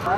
آپ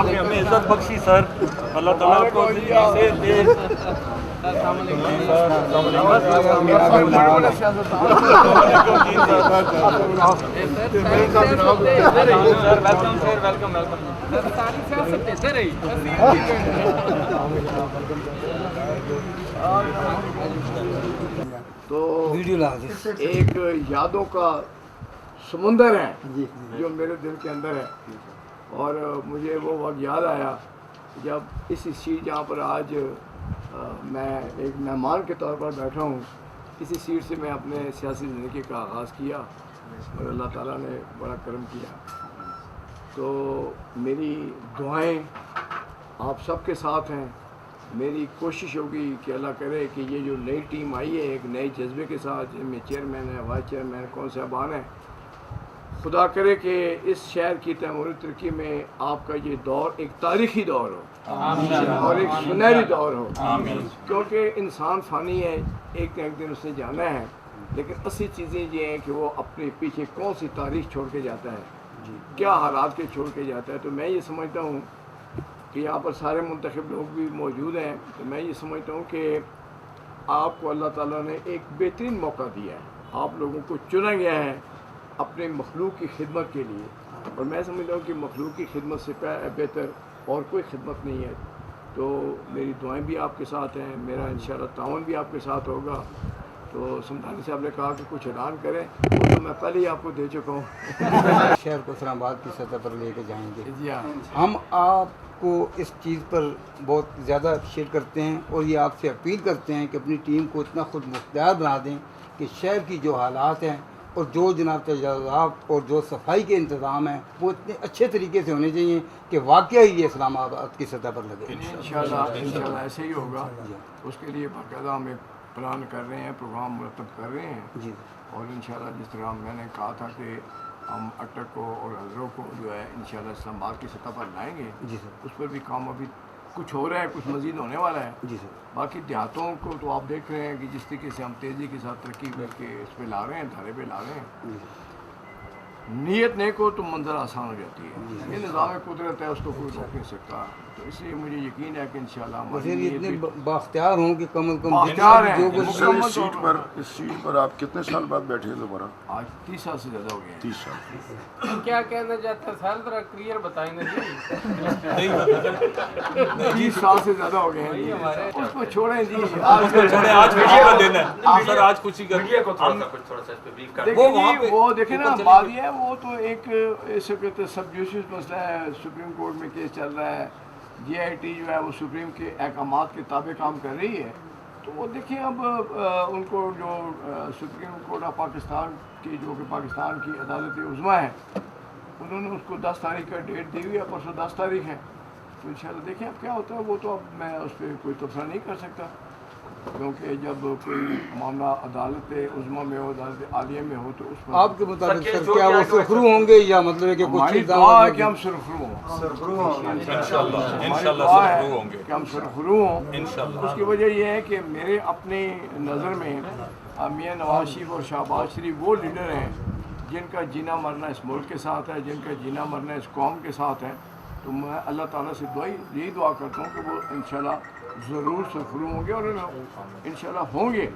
نے ہمیں عزت بخشی سر، اللہ تعالیٰ آپ کو ایسے دے۔ تو ایک یادوں کا سمندر ہے جو میرے دل کے اندر ہے، اور مجھے وہ وقت یاد آیا جب اس سیٹ جہاں پر آج میں ایک مہمان کے طور پر بیٹھا ہوں، اسی سیٹ سے میں اپنے سیاسی زندگی کا آغاز کیا اور اللہ تعالیٰ نے بڑا کرم کیا۔ تو میری دعائیں آپ سب کے ساتھ ہیں، میری کوشش ہوگی کہ اللہ کرے کہ یہ جو نئی ٹیم آئی ہے ایک نئے جذبے کے ساتھ، جن میں چیئرمین ہے، وائس چیئرمین، کون صاحبان ہیں، خدا کرے کہ اس شہر کی تعمیری ترقی میں آپ کا یہ دور ایک تاریخی دور ہو اور ایک سنہری دور ہو، کیونکہ انسان فانی ہے، ایک نہ ایک دن اس نے جانا ہے، لیکن اصلی چیزیں یہ ہیں کہ وہ اپنے پیچھے کون سی تاریخ چھوڑ کے جاتا ہے، کیا حالات کے چھوڑ کے جاتا ہے۔ تو میں یہ سمجھتا ہوں کہ یہاں پر سارے منتخب لوگ بھی موجود ہیں، تو میں یہ سمجھتا ہوں کہ آپ کو اللہ تعالیٰ نے ایک بہترین موقع دیا ہے، آپ لوگوں کو چنا گیا ہے اپنے مخلوق کی خدمت کے لیے، اور میں سمجھتا ہوں کہ مخلوق کی خدمت سے بہتر اور کوئی خدمت نہیں ہے۔ تو میری دعائیں بھی آپ کے ساتھ ہیں، میرا انشاءاللہ تعاون بھی آپ کے ساتھ ہوگا۔ تو سمدھانی صاحب نے کہا کہ کچھ اعلان کریں، وہ تو میں پہلے ہی آپ کو دے چکا ہوں۔ شہر کو اسلام آباد کی سطح پر لے کے جائیں گے۔ جی ہاں، ہم آپ کو اس چیز پر بہت زیادہ اپریشیٹ کرتے ہیں اور یہ آپ سے اپیل کرتے ہیں کہ اپنی ٹیم کو اتنا خود مختار بنا دیں کہ شہر کی جو حالات ہیں اور جو جناب تجاوزات اور جو صفائی کے انتظام ہیں وہ اتنے اچھے طریقے سے ہونے چاہیے کہ واقعی یہ اسلام آباد کی سطح پر لگے۔ انشاءاللہ ایسے ہی ہوگا۔ اس کے لیے باقاعدہ ہم ایک پلان کر رہے ہیں، پروگرام مرتب کر رہے ہیں، جی، اور انشاءاللہ جس طرح میں نے کہا تھا کہ ہم اٹک کو اور حضروں کو جو ہے انشاءاللہ اسلام آباد کی سطح پر لائیں گے، جی سر، اس پر بھی کام ابھی کچھ ہو رہا ہے، کچھ مزید ہونے والا ہے۔ جی سر، باقی دیہاتوں کو تو آپ دیکھ رہے ہیں کہ جس طریقے سے ہم تیزی کے ساتھ ترقی کر کے اس پہ لا رہے ہیں، دھارے پہ لا رہے ہیں۔ نیت نیک ہو تو منظر آسان ہو جاتی ہے، یہ نظام قدرت ہے، اس کو کوئی روک نہیں سکتا۔ تو اس لیے مجھے یقین ہے کہ انشاءاللہ ہماری اتنے بااختیار ہوں کہ کم از کم بااختیار ہیں۔ جو کچھ اس سیٹ پر آپ کتنے سال بعد بیٹھے ہیں دوبارہ؟ آج 30 سال سے زیادہ ہو گئے ہیں۔ 30 سال۔ کیا کہنا چاہتے ہیں سر، ذرا کلیئر بتائیں گے جی۔ 30 سال سے زیادہ ہو گئے ہیں، اس کو چھوڑیں جی، آج خوشی کا دن ہے سر، آج خوشی کا دیکھیں جی، وہ دیکھیں نا بات یہ ہے، وہ تو ایک اس وقت سب جوشس مسئلہ ہے، سپریم کورٹ میں کیس چل رہا ہے، جی آئی ٹی جو ہے وہ سپریم کے احکامات کے تابع کام کر رہی ہے۔ تو وہ دیکھیں اب ان کو جو سپریم کورٹ آف پاکستان کی جو کہ پاکستان کی عدالت عظمیٰ ہے، انہوں نے اس کو 10 تاریخ کا ڈیٹ دی ہوئی ہے، پرسوں 10 تاریخ ہے۔ تو انشاءاللہ دیکھیں اب کیا ہوتا ہے، وہ تو اب میں اس پہ کوئی تبصرہ نہیں کر سکتا، کیونکہ جب کوئی معاملہ عدالت عظمیٰ میں ہو، عدالت عالیہ میں ہو، تو اس پر آپ کے مطابق سر کیا وہ سرخرو ہوں گے یا مطلب ہے کہ کچھ ہماری چیزاں دعا ہے کہ ہم سرخرو ہوں، انشاءاللہ دعا ضرور ہوں ہے گے کہ ہم سرخرو ہوں۔ انشاءاللہ۔ اس کی وجہ یہ ہے کہ میرے اپنی نظر میں میاں نواز شریف اور شہباز شریف وہ لیڈر ہیں جن کا جینا مرنا اس ملک کے ساتھ ہے، جن کا جینا مرنا اس قوم کے ساتھ ہے۔ تو میں اللہ تعالیٰ سے یہی دعا کرتا ہوں کہ وہ انشاءاللہ ضرور سرخرو ہوں گے، اور انشاءاللہ ہوں گے،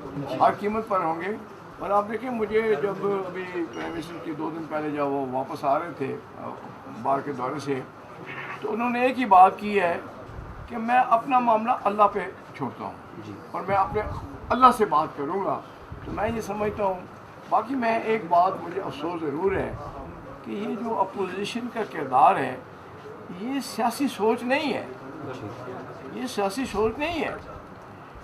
ہر قیمت پر ہوں گے۔ اور آپ دیکھیں، مجھے جب ابھی پرائم منسٹر کی 2 دن پہلے جب وہ واپس آ رہے تھے باہر کے دورے سے، تو انہوں نے ایک ہی بات کی ہے کہ میں اپنا معاملہ اللہ پہ چھوڑتا ہوں اور میں اپنے اللہ سے بات کروں گا۔ تو میں یہ سمجھتا ہوں، باقی میں ایک بات مجھے افسوس ضرور ہے کہ یہ جو اپوزیشن کا کردار ہے، یہ سیاسی سوچ نہیں ہے، یہ سیاسی سوچ نہیں ہے۔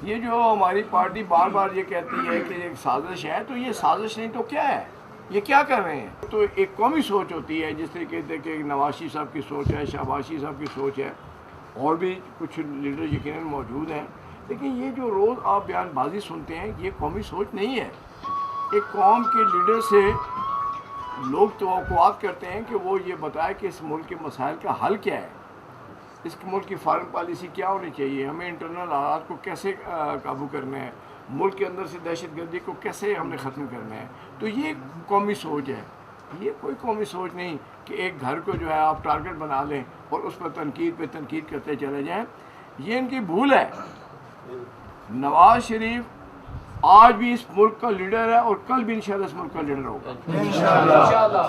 یہ جو ہماری پارٹی بار بار یہ کہتی ہے کہ ایک سازش ہے، تو یہ سازش نہیں تو کیا ہے؟ یہ کیا کر رہے ہیں؟ تو ایک قومی سوچ ہوتی ہے، جس طریقے سے کہ نواز شریف صاحب کی سوچ ہے، شہباز شریف صاحب کی سوچ ہے، اور بھی کچھ لیڈر یقیناً موجود ہیں، لیکن یہ جو روز آپ بیان بازی سنتے ہیں یہ قومی سوچ نہیں ہے۔ ایک قوم کے لیڈر سے لوگ توقعات کرتے ہیں کہ وہ یہ بتائے کہ اس ملک کے مسائل کا حل کیا ہے، اس ملک کی فارن پالیسی کیا ہونی چاہیے، ہمیں انٹرنل حالات کو کیسے قابو کرنا ہے، ملک کے اندر سے دہشت گردی کو کیسے ہم نے ختم کرنا ہے۔ تو یہ قومی سوچ ہے، یہ کوئی قومی سوچ نہیں کہ ایک گھر کو جو ہے آپ ٹارگٹ بنا لیں اور اس پر تنقید پہ تنقید کرتے چلے جائیں۔ یہ ان کی بھول ہے۔ نواز شریف آج بھی اس ملک کا لیڈر ہے اور کل بھی انشاءاللہ اس ملک کا لیڈر ہوگا انشاءاللہ۔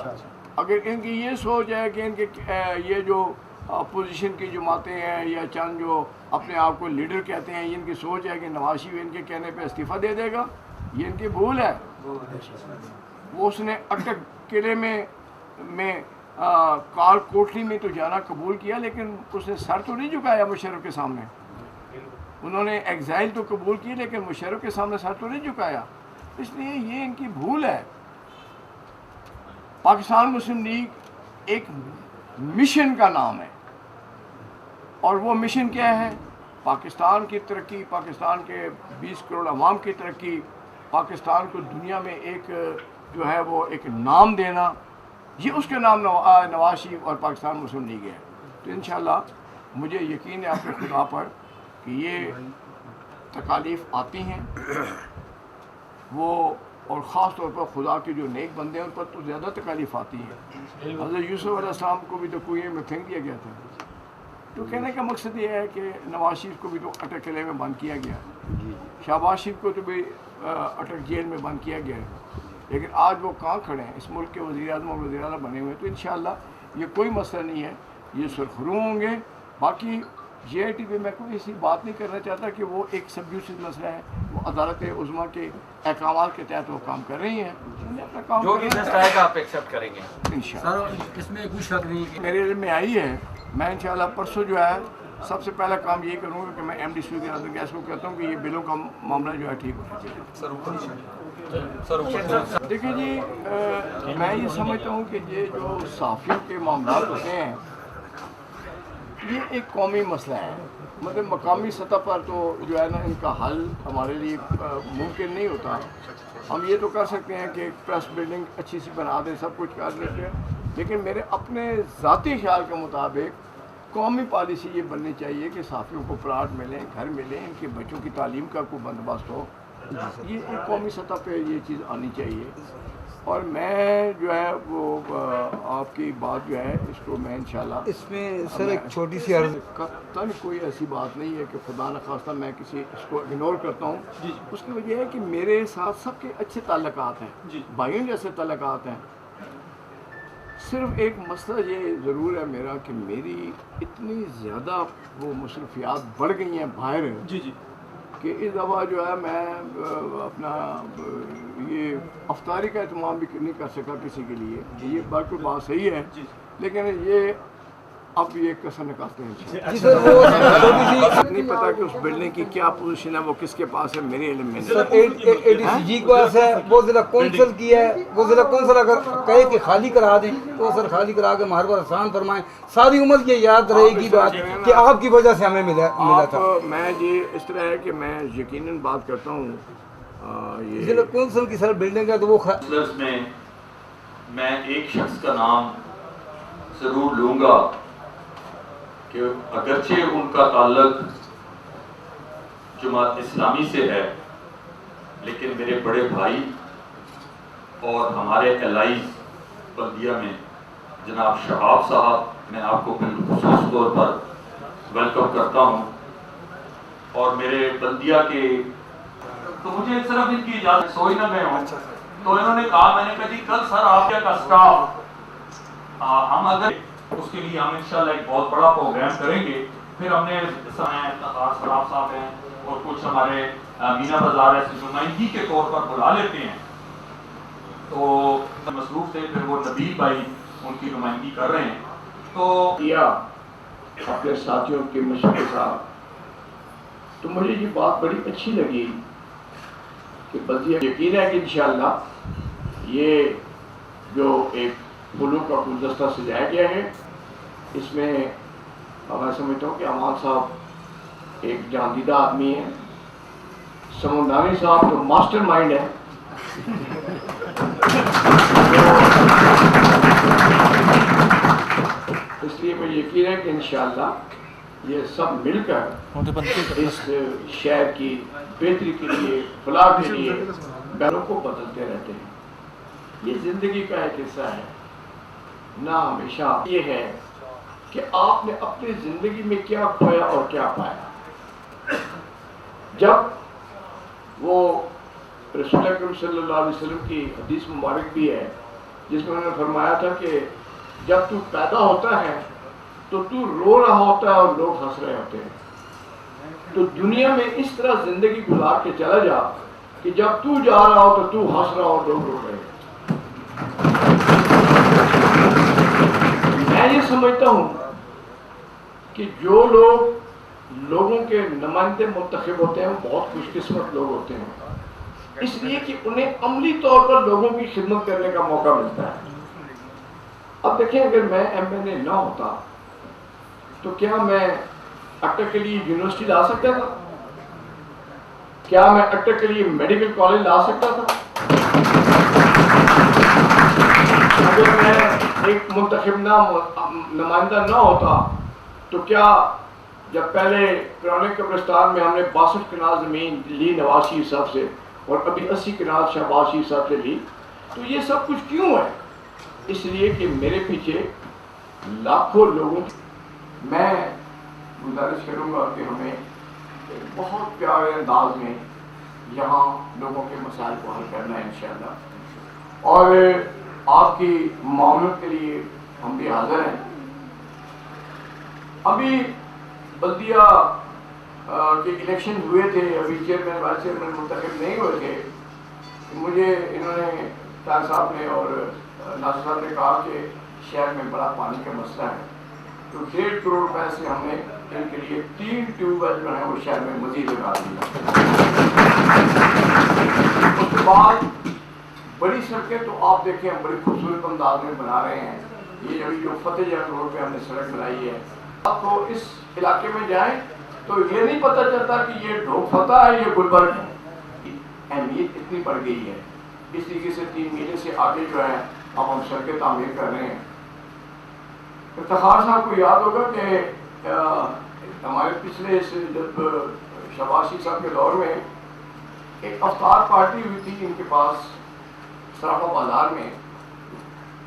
اگر ان کی یہ سوچ ہے کہ ان کے یہ جو اپوزیشن کی جماعتیں ہیں یا چند جو اپنے آپ کو لیڈر کہتے ہیں، یہ ان کی سوچ ہے کہ نواز شریف ان کے کہنے پہ استعفیٰ دے دے گا، یہ ان کی بھول ہے۔ وہ اس نے اٹک قلعے میں کال کوٹلی میں تو جانا قبول کیا، لیکن اس نے سر تو نہیں جھکایا مشرف کے سامنے۔ انہوں نے ایگزائل تو قبول کی، لیکن مشرف کے سامنے سر تو نہیں جھکایا۔ اس لیے یہ ان کی بھول ہے۔ پاکستان مسلم لیگ ایک مشن کا نام ہے، اور وہ مشن کیا ہے؟ پاکستان کی ترقی، پاکستان کے 20 کروڑ عوام کی ترقی، پاکستان کو دنیا میں ایک جو ہے وہ ایک نام دینا، یہ اس کے نام نواز شریف اور پاکستان مسلم لیگ ہے۔ تو انشاءاللہ مجھے یقین ہے اپنے خدا پر کہ یہ تکالیف آتی ہیں، وہ اور خاص طور پر خدا کے جو نیک بندے ہیں ان پر تو زیادہ تکالیف آتی ہیں۔ حضرت یوسف علیہ السلام کو بھی تو کنویں میں پھینک دیا گیا تھا۔ تو کہنے کا مقصد یہ ہے کہ نواز شریف کو بھی تو اٹک قلعے میں بند کیا گیا، شہباز شریف کو تو بھی اٹک جیل میں بند کیا گیا ہے، لیکن آج وہ کہاں کھڑے ہیں؟ اس ملک کے وزیر اعظم اور وزیر اعلیٰ بنے ہوئے۔ تو انشاءاللہ یہ کوئی مسئلہ نہیں ہے، یہ سرخرو ہوں گے۔ باقی جے آئی ٹی پہ میں کوئی ایسی بات نہیں کرنا چاہتا کہ وہ ایک سبجوسڈ مسئلہ ہے، وہ عدالت عظمیٰ کے احکامات کے تحت وہ کام کر رہی ہیں، اپنا کام جو بھی فیصلہ آئے گا آپ ایکسیپٹ کریں گے انشاءاللہ۔ اس میں کوئی شک نہیں کہ میرے علم میں آئی ہے، میں انشاءاللہ پرسوں جو ہے سب سے پہلا کام یہ کروں گا کہ میں ایم ڈی سی کے گیس کو کہتا ہوں کہ یہ بلوں کا معاملہ جو ہے ٹھیک ہونا چاہیے۔ دیکھیں جی، میں یہ سمجھتا ہوں کہ یہ جو صحافیوں کے معاملات ہوتے ہیں یہ ایک قومی مسئلہ ہے، مطلب مقامی سطح پر تو جو ہے نا ان کا حل ہمارے لیے ممکن نہیں ہوتا۔ ہم یہ تو کر سکتے ہیں کہ ایک پریس بلڈنگ اچھی سی بنا دیں، سب کچھ کر لیتے ہیں، لیکن میرے اپنے ذاتی خیال کے مطابق قومی پالیسی یہ بننی چاہیے کہ صحافیوں کو پلاٹ ملیں، گھر ملیں، ان کے بچوں کی تعلیم کا کوئی بندوبست ہو۔ یہ ایک قومی سطح پہ یہ چیز آنی چاہیے، اور میں جو ہے وہ آپ کی بات جو ہے اس کو میں انشاءاللہ اس میں سر ایک چھوٹی سی عرض، قطعاً کوئی ایسی بات نہیں ہے کہ خدا نخواستہ میں کسی اس کو اگنور کرتا ہوں۔ اس کی وجہ ہے کہ میرے ساتھ سب کے اچھے تعلقات ہیں، بھائیوں جیسے تعلقات ہیں۔ صرف ایک مسئلہ یہ ضرور ہے میرا کہ میری اتنی زیادہ وہ مصروفیات بڑھ گئی ہیں باہر کہ اس دفعہ جو ہے میں اپنا یہ افطاری کا اہتمام بھی نہیں کر سکا کسی کے لیے۔ یہ بالکل بات صحیح ہے، لیکن یہ اب یہ کیسا نکالتے ہیں نہیں پتا کہ اس بلڈنگ کی کیا پوزیشن ہے، وہ کس کے پاس ہے، میرے علم میں سر اے ڈی سی جی کے پاس ہے، وہ ضلع کونسل کی ہے، وہ ضلع کونسل اگر کہے کہ خالی کرا دیں تو سر خالی کرا کے ہمارے پر آسان فرمائیں۔ ساری عمر یہ یاد رہے گی بات کہ آپ کی وجہ سے ہمیں ملا تھا۔ میں جی اس طرح ہے کہ میں یقیناً بات کرتا ہوں یہ ضلع کونسل کی سر بلڈنگ ہے تو وہ میں ایک شخص کا نام ضرور لوں گا کہ اگرچہ ان کا تعلق جماعت اسلامی سے ہے، لیکن میرے بڑے بھائی اور ہمارے الائز بلدیہ میں جناب شہاب صاحب، میں آپ کو بالخصوص طور پر ویلکم کرتا ہوں، اور میرے بلدیہ کے تو مجھے صرف ان کی اجازت سوئی نہ میں ہوں، تو انہوں نے کہا، میں نے کہا جی کل سر آپ کا سٹاف ہم اگر اس کے لیے ہم انشاءاللہ ایک بہت بڑا پروگرام کریں گے، پھر ہم نے سراف صاحب ہیں اور کچھ ہمارے مینا بازار ایسے نمائندگی کے طور پر بلا لیتے ہیں، تو مصروف تھے، پھر وہ نبیل بھائی ان کی نمائندگی کر رہے ہیں، تو کیا اپنے ساتھیوں کے مشورے کے ساتھ تو مجھے یہ بات بڑی اچھی لگی کہ بلدیہ یقین ہے کہ انشاءاللہ یہ جو ایک پھولوں کا گلدستہ سجایا گیا ہے، اس میں میں سمجھتا ہوں کہ امان صاحب ایک جاندیدہ آدمی ہے، سمندانی صاحب تو ماسٹر مائنڈ ہے، اس لیے مجھے یقین ہے کہ انشاءاللہ یہ سب مل کر اس شہر کی بہتری کے لیے، فلاح کے لیے بیروں کو بدلتے رہتے ہیں۔ یہ زندگی کا ایک حصہ ہے نہ، ہمیشہ یہ ہے کہ آپ نے اپنی زندگی میں کیا کھویا اور کیا پایا۔ جب وہ رسول اکرم صلی اللہ علیہ وسلم کی حدیث مبارک بھی ہے جس میں انہوں نے فرمایا تھا کہ جب تو پیدا ہوتا ہے تو تو رو رہا ہوتا ہے اور لوگ ہنس رہے ہوتے ہیں، تو دنیا میں اس طرح زندگی گزار کے چلا جا کہ جب تو جا رہا ہو تو تو ہنس رہا ہو اور لوگ رو رہے ہیں۔ میں یہ سمجھتا ہوں کہ جو لوگ لوگوں کے نمائندے منتخب ہوتے ہیں وہ بہت خوش قسمت لوگ ہوتے ہیں، اس لیے کہ انہیں عملی طور پر لوگوں کی خدمت کرنے کا موقع ملتا ہے۔ اب دیکھیں، اگر میں MNA نہ ہوتا تو کیا میں اٹک کے لیے یونیورسٹی لا سکتا تھا؟ کیا میں اٹک کے لیے میڈیکل کالج لا سکتا تھا؟ اگر میں ایک منتخب نمائندہ نہ ہوتا تو کیا جب پہلے پرانے قبرستان میں ہم نے 62 کنال زمین لی نواز شریف صاحب سے اور ابھی 80 کنال شہباز شریف صاحب سے لی، تو یہ سب کچھ کیوں ہے؟ اس لیے کہ میرے پیچھے لاکھوں لوگوں کی میں گزارش کروں گا کہ ہمیں بہت پیارے انداز میں یہاں لوگوں کے مسائل کو حل کرنا ہے انشاءاللہ، اور آپ کی معاونت کے لیے ہم بھی حاضر ہیں۔ ابھی بلدیہ کے الیکشن ہوئے تھے، ابھی چیئرمین وائس چیئرمین منتخب نہیں ہوئے تھے، مجھے انہوں نے طاہر صاحب نے اور ناصر صاحب نے کہا کہ شہر میں بڑا پانی کا مسئلہ ہے، تو 1.5 کروڑ روپے سے ہم نے ان کے لیے 3 ٹیوب ویل جو ہیں وہ شہر میں مزید لگا دیا۔ اس کے بعد بڑی سڑکیں تو آپ دیکھیں ہم بڑی خوبصورت انداز میں بنا رہے ہیں۔ یہ ابھی جو فتح جنگ روڈ پہ ہم نے سڑک بنائی ہے، آپ کو اس علاقے میں جائیں تو یہ نہیں پتہ چلتا کہ یہ ڈھوک فتح ہے، یہ گلبرگ ہے، اہمیت اتنی بڑھ گئی ہے۔ اس طریقے سے 3 میلے سے آگے جو ہے اب ہم سڑکیں تعمیر کر رہے ہیں۔ افتخار صاحب کو یاد ہوگا کہ ہمارے پچھلے جب شہباز شریف صاحب کے دور میں ایک افطار پارٹی ہوئی تھی ان کے پاس سراپا بازار میں،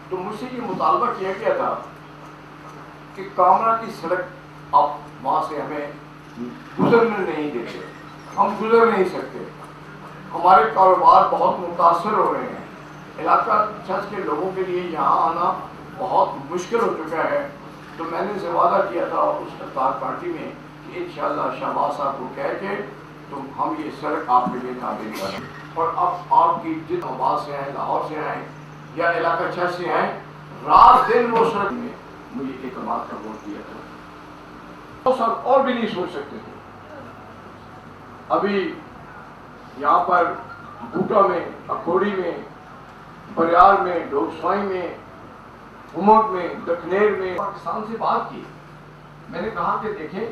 تو مجھ سے یہ مطالبہ کیا گیا تھا کہ کامرا کی سڑک آپ وہاں سے ہمیں گزرنے نہیں دیتے، ہم گزر نہیں سکتے، ہمارے کاروبار بہت متاثر ہو رہے ہیں، علاقہ چرچ کے لوگوں کے لیے یہاں آنا بہت مشکل ہو چکا ہے۔ تو میں نے وعدہ کیا تھا اس افطار پارٹی میں کہ انشاءاللہ شہباز صاحب کو کہہ کے تو ہم یہ سڑک آپ کے لیے تعمیر کریں، اور اب آپ کی جتنے آباد سے آئیں، لاہور سے آئیں یا علاقہ چرچ سے آئیں، رات دن وہ سڑک میں مجھے اعتماد کا ووٹ دیا تھا، وہ سب اور بھی نہیں سوچ سکتے تھے۔ ابھی یہاں پر بوٹا میں، اکھوڑی میں، بریار میں، ڈوبسوائی میں، ہمک میں، دکنیر میں پاکستان سے بات کی، میں نے کہا کہ دیکھیں